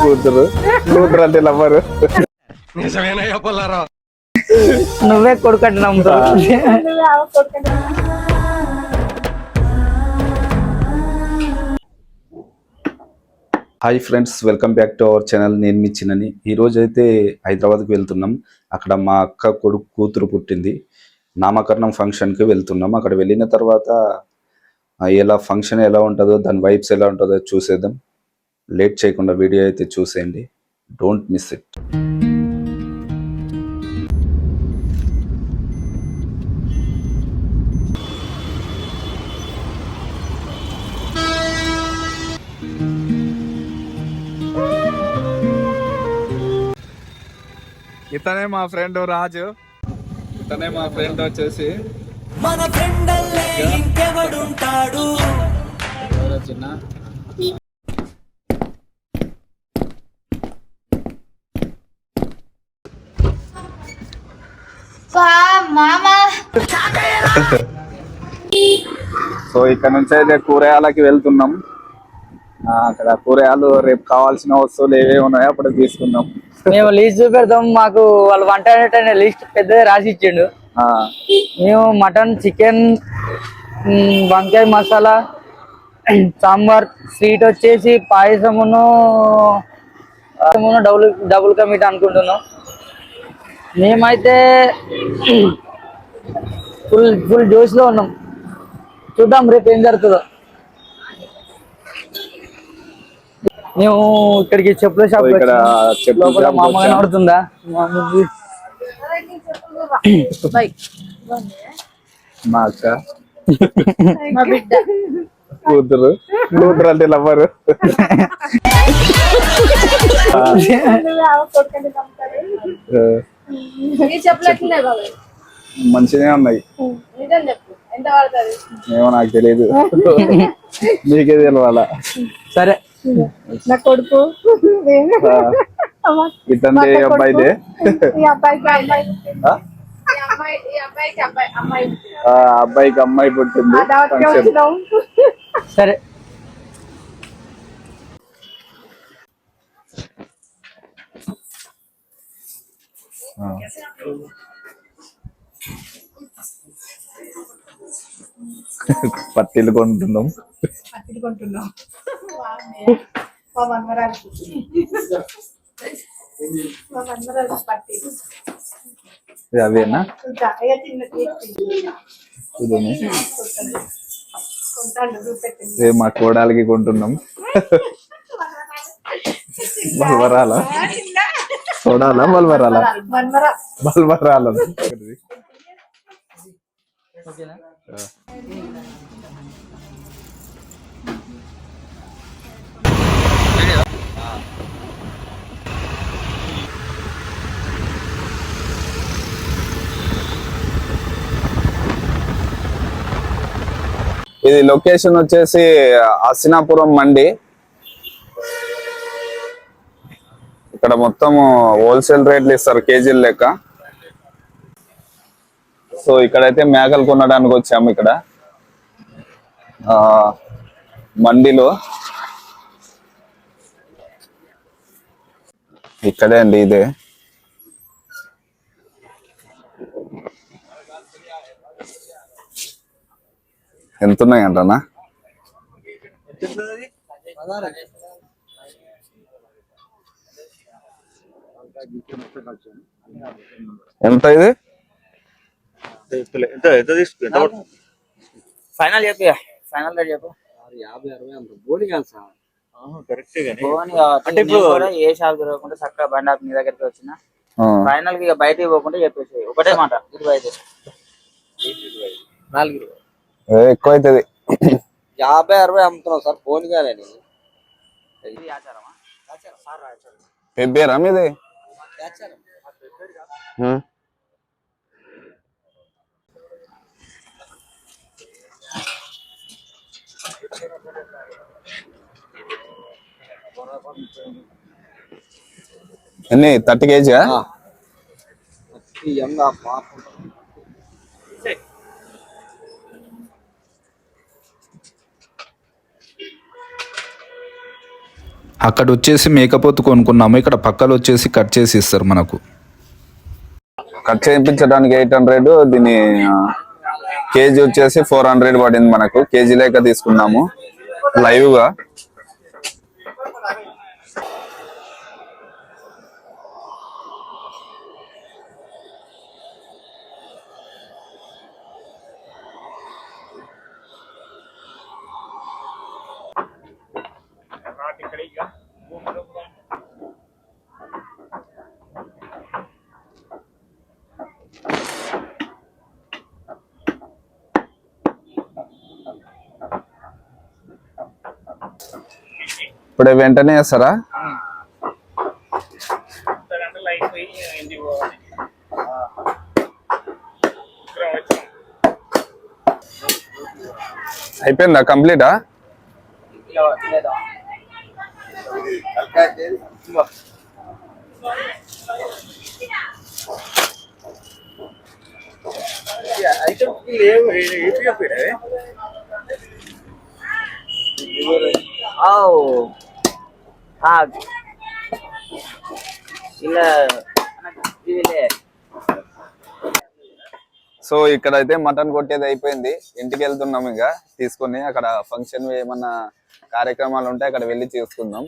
కూతురు కూతురు అంటే లవ్వరు. నువ్వే కొడుకంటే నమ్ముతావు. Hi friends, welcome back to our channel. నేను మీ చిన్నని. ఈరోజు అయితే హైదరాబాద్కి వెళ్తున్నాం. అక్కడ మా అక్క కొడుకు కూతురు పుట్టింది. నామకరణం ఫంక్షన్కి వెళ్తున్నాం. అక్కడ వెళ్ళిన తర్వాత ఫంక్షన్ ఎలా ఉంటుందో, దాని వైబ్స్ ఎలా ఉంటుందో చూసేద్దాం. లేట్ చేయకుండా వీడియో అయితే చూసేయండి. Don't miss it. ఇతనే మా ఫ్రెండ్ రాజు. ఇతనే మా ఫ్రెండ్ వచ్చేసి మన ఫ్రెండ్ ఇంకెవడుంటాడు. చిన్న సో ఇక్కడ నుంచి అయితే కూరగాయలకి వెళ్తున్నాం. అక్కడ కూరగాయలు రేపు కావాల్సిన వస్తువులు ఏవే ఉన్నాయో అప్పుడు తీసుకుందాం. మేము లిస్ట్ చూపెడతాం. మాకు వాళ్ళు వంట అనేటైనా లిస్ట్ పెద్దగా రాసి ఇచ్చిండు. మేము మటన్, చికెన్, వంకాయ మసాలా, సాంబార్, స్వీట్ వచ్చేసి పాయసమును డబుల్ కా మీఠా అనుకుంటున్నాం. మేమైతే ఫుల్ జోష్లో ఉన్నాం. చూద్దాం రేపు ఏం జరుగుతుందో. మేము ఇక్కడికి చెప్పుల షాప్ లోపల మా అమ్మ కనబడుతుందా? మా అక్క కూతురు కూతురు అంటే లవ్వరు. మంచిగానే ఉన్నాయి. ఏమో నాకు తెలియదు, మీకే తెలవాలా. సరే, నా కొడుకు ఇతంది అబ్బాయిదే. అబ్బాయికి అమ్మాయి పుట్టింది. సరే. పట్టీలు కొంటున్నాం. అవేనా? మా కోడాలకి కొంటున్నాం. బల్వరాలా చూడాలా? బల్వరాలా బల్వరాల. ఇది లొకేషన్ వచ్చేసి హస్తినాపురం మండి. ఇక్కడ మొత్తం హోల్సేల్ రేట్లు ఇస్తారు, కేజీల లెక్క. సో ఇక్కడైతే మేకలు కొనడానికి వచ్చాము. ఇక్కడ మండిలో ఇక్కడే అండి, ఇదే. ఎంత ఉన్నాయంటనా? ఎంత ఇది? ఫైనల్ చెప్పి ఫైనల్ రేట్ చెప్పు. 50-60 కాదు సార్, అంటే ఇప్పుడు ఏ షాప్ తిరగకుండా చక్కగా బండి ఆపి నీ దగ్గరికి వచ్చిన ఫైనల్ కి బయటకి పోకుండా చెప్పేసి ఒకటే మాట. 25 ఎక్కువ అవుతుంది. 50-60 అమ్ముతున్నావు సార్. ఫోన్ కాదని పెబ్బేరా మీది? ఎన్ని 30 కేజీయా? అక్కడ వచ్చేసి మేకపోతు కొనుక్కున్నాము, ఇక్కడ పక్కలో వచ్చేసి కట్ చేసి ఇస్తారు మనకు. కట్ చేయించడానికి 800, దీని కేజీ వచ్చేసి 400 పడింది మనకు. కేజీ లెక్క తీసుకున్నాము లైవ్ గా. ఇప్పుడు వెంటనే వేస్తారా? అయిపోయిందా? కంప్లీటా? సో ఇక్కడైతే మటన్ కొట్టేది అయిపోయింది. ఇంటికి వెళ్తున్నాం ఇక తీసుకొని. అక్కడ ఫంక్షన్ ఏమన్నా కార్యక్రమాలు ఉంటే అక్కడ వెళ్ళి చేసుకుందాం.